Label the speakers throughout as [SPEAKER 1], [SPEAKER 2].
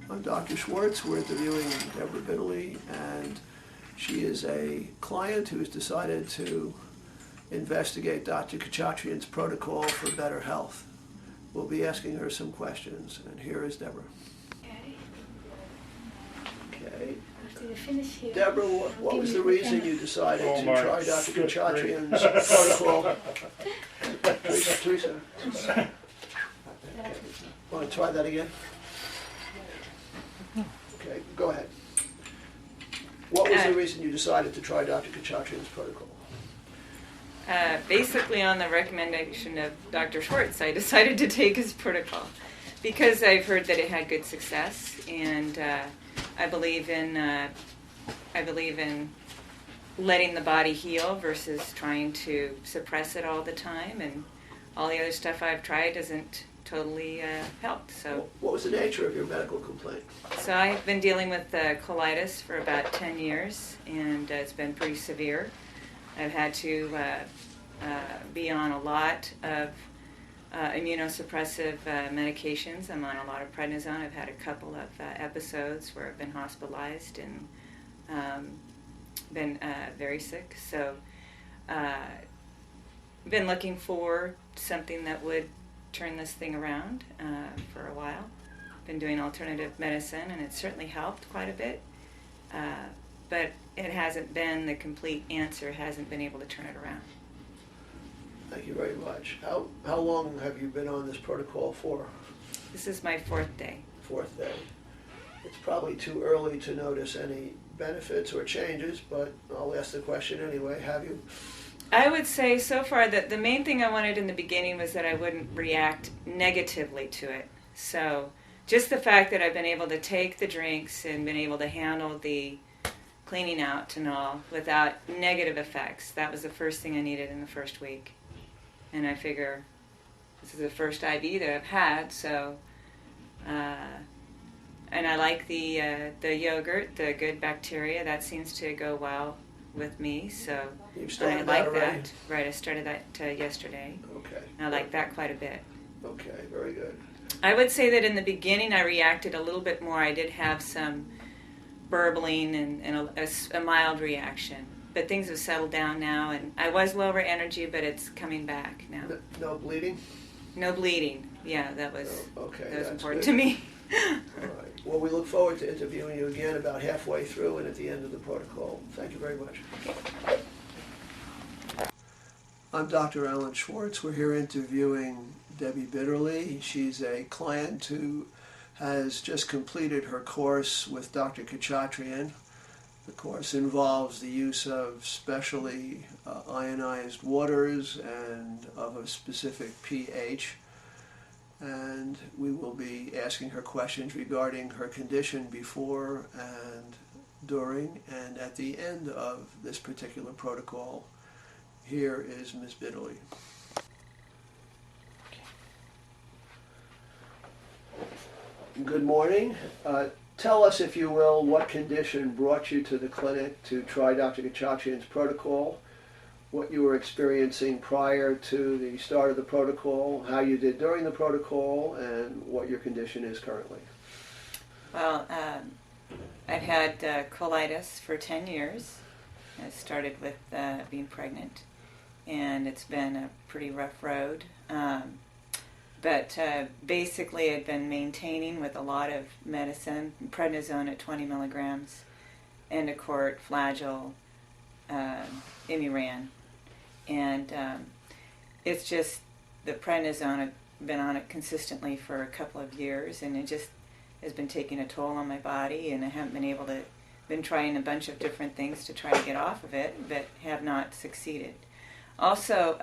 [SPEAKER 1] I'm Dr. Schwartz. We're interviewing Deborah Bitterly, and she is a client who's decided to investigate Dr. Kachatrian's protocol for better health. We'll be asking her some questions, and here is Deborah. Okay.
[SPEAKER 2] After you finish here,
[SPEAKER 1] Deborah, what was the reason you decided to try Dr. Kachatrian's protocol? Teresa. Want to try that again? Okay, go ahead. What was the reason you decided to try Dr. Kachatrian's protocol?
[SPEAKER 3] Basically, on the recommendation of Dr. Schwartz, I decided to take his protocol because I've heard that it had good success, and I believe in letting the body heal versus trying to suppress it all the time, and all the other stuff I've tried hasn't totally helped. So,
[SPEAKER 1] what was the nature of your medical complaint?
[SPEAKER 3] So I've been dealing with colitis for about 10 years, and it's been pretty severe. I've had to be on a lot of immunosuppressive medications. I'm on a lot of prednisone. I've had a couple of episodes where I've been hospitalized and been very sick. So been looking for something that would turn this thing around for a while. Been doing alternative medicine, and it's certainly helped quite a bit. But it hasn't been the complete answer, hasn't been able to turn it around.
[SPEAKER 1] Thank you very much. How long have you been on this protocol for?
[SPEAKER 3] This is my fourth day.
[SPEAKER 1] Fourth day. It's probably too early to notice any benefits or changes, but I'll ask the question anyway. Have you?
[SPEAKER 3] I would say so far that the main thing I wanted in the beginning was that I wouldn't react negatively to it. So just the fact that I've been able to take the drinks and been able to handle the cleaning out and all without negative effects, that was the first thing I needed in the first week. And I figure this is the first IV that I've had, so and I like the yogurt, the good bacteria, that seems to go well with me, so I like that. Right, I started that yesterday.
[SPEAKER 1] Okay.
[SPEAKER 3] And I like that quite a bit.
[SPEAKER 1] Okay, very good.
[SPEAKER 3] I would say that in the beginning I reacted a little bit more. I did have some burbling and a mild reaction. But things have settled down now, and I was lower energy, but it's coming back now.
[SPEAKER 1] No bleeding?
[SPEAKER 3] No bleeding. Yeah, that was important
[SPEAKER 1] good.
[SPEAKER 3] to me.
[SPEAKER 1] All right. Well, we look forward to interviewing you again about halfway through and at the end of the protocol. Thank you very much. I'm Dr. Alan Schwartz. We're here interviewing Debbie Bitterly. She's a client who has just completed her course with Dr. Kachatrian. The course involves the use of specially ionized waters and of a specific pH. And we will be asking her questions regarding her condition before and during and at the end of this particular protocol. Here is Ms. Bitterly. Good morning. Tell us, if you will, what condition brought you to the clinic to try Dr. Kachatrian's protocol, what you were experiencing prior to the start of the protocol, how you did during the protocol, and what your condition is currently.
[SPEAKER 3] Well, I've had colitis for 10 years. I started with being pregnant, and it's been a pretty rough road. But basically I'd been maintaining with a lot of medicine, prednisone at 20 milligrams, Endicort, Flagyl, Imuran. And it's just the prednisone, I've been on it consistently for a couple of years, and it just has been taking a toll on my body, and I haven't been able to, been trying a bunch of different things to try to get off of it, but have not succeeded. Also,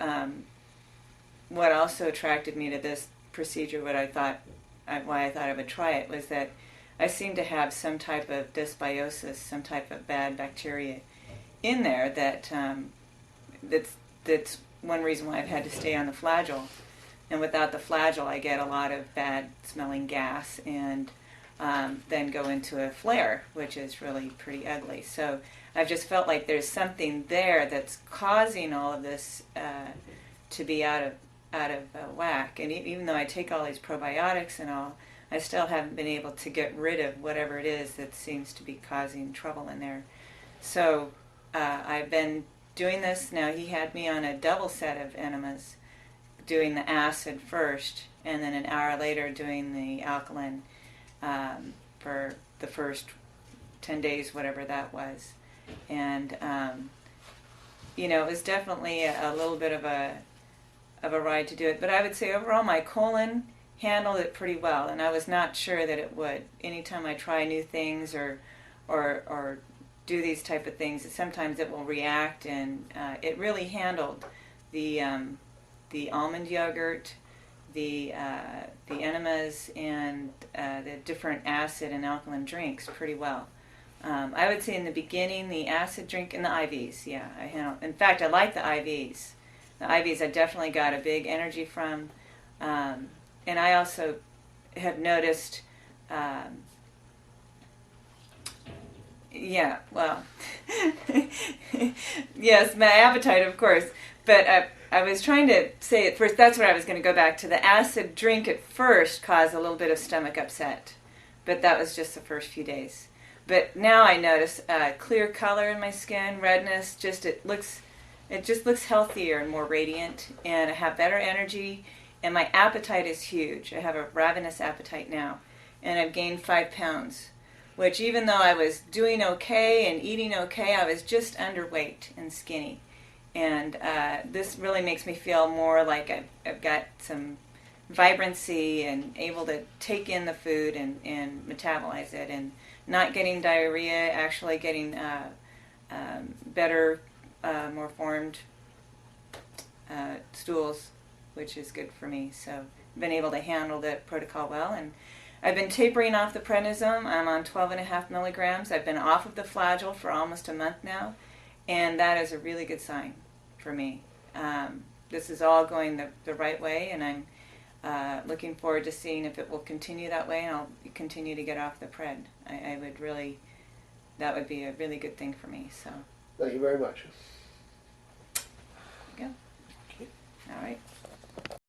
[SPEAKER 3] what also attracted me to this procedure, why I thought I would try it, was that I seem to have some type of dysbiosis, some type of bad bacteria in there that's one reason why I've had to stay on the Flagyl. And without the Flagyl, I get a lot of bad smelling gas and then go into a flare, which is really pretty ugly. So I've just felt like there's something there that's causing all of this to be out of whack. And even though I take all these probiotics and all, I still haven't been able to get rid of whatever it is that seems to be causing trouble in there. So I've been doing this now. He had me on a double set of enemas, doing the acid first, and then an hour later doing the alkaline for the first 10 days, whatever that was. And, it was definitely a little bit of a ride to do it. But I would say overall my colon handled it pretty well, and I was not sure that it would. Anytime I try new things or do these type of things, sometimes it will react, and it really handled the almond yogurt, the enemas, and the different acid and alkaline drinks pretty well. I would say in the beginning, the acid drink and the IVs. Yeah, I handled. In fact, I like the IVs. The IVs I definitely got a big energy from, and I also have noticed. Yeah, well, yes, my appetite, of course. But I was trying to say at first, that's what I was going to go back to. The acid drink at first caused a little bit of stomach upset, but that was just the first few days. But now I notice clear color in my skin, redness. It just looks healthier and more radiant, and I have better energy, and my appetite is huge. I have a ravenous appetite now, and I've gained 5 pounds, which even though I was doing okay and eating okay, I was just underweight and skinny. And this really makes me feel more like I've got some vibrancy and able to take in the food and metabolize it, and not getting diarrhea, actually getting better, more formed stools, which is good for me. So I've been able to handle the protocol well, and I've been tapering off the prednisone. I'm on 12.5 milligrams. I've been off of the flagyl for almost a month now, and that is a really good sign for me. This is all going the right way, and I'm looking forward to seeing if it will continue that way, and I'll continue to get off the pred. I would really, that would be a really good thing for me. So
[SPEAKER 1] Thank you very much.
[SPEAKER 3] there you go.
[SPEAKER 1] Okay.
[SPEAKER 3] All right.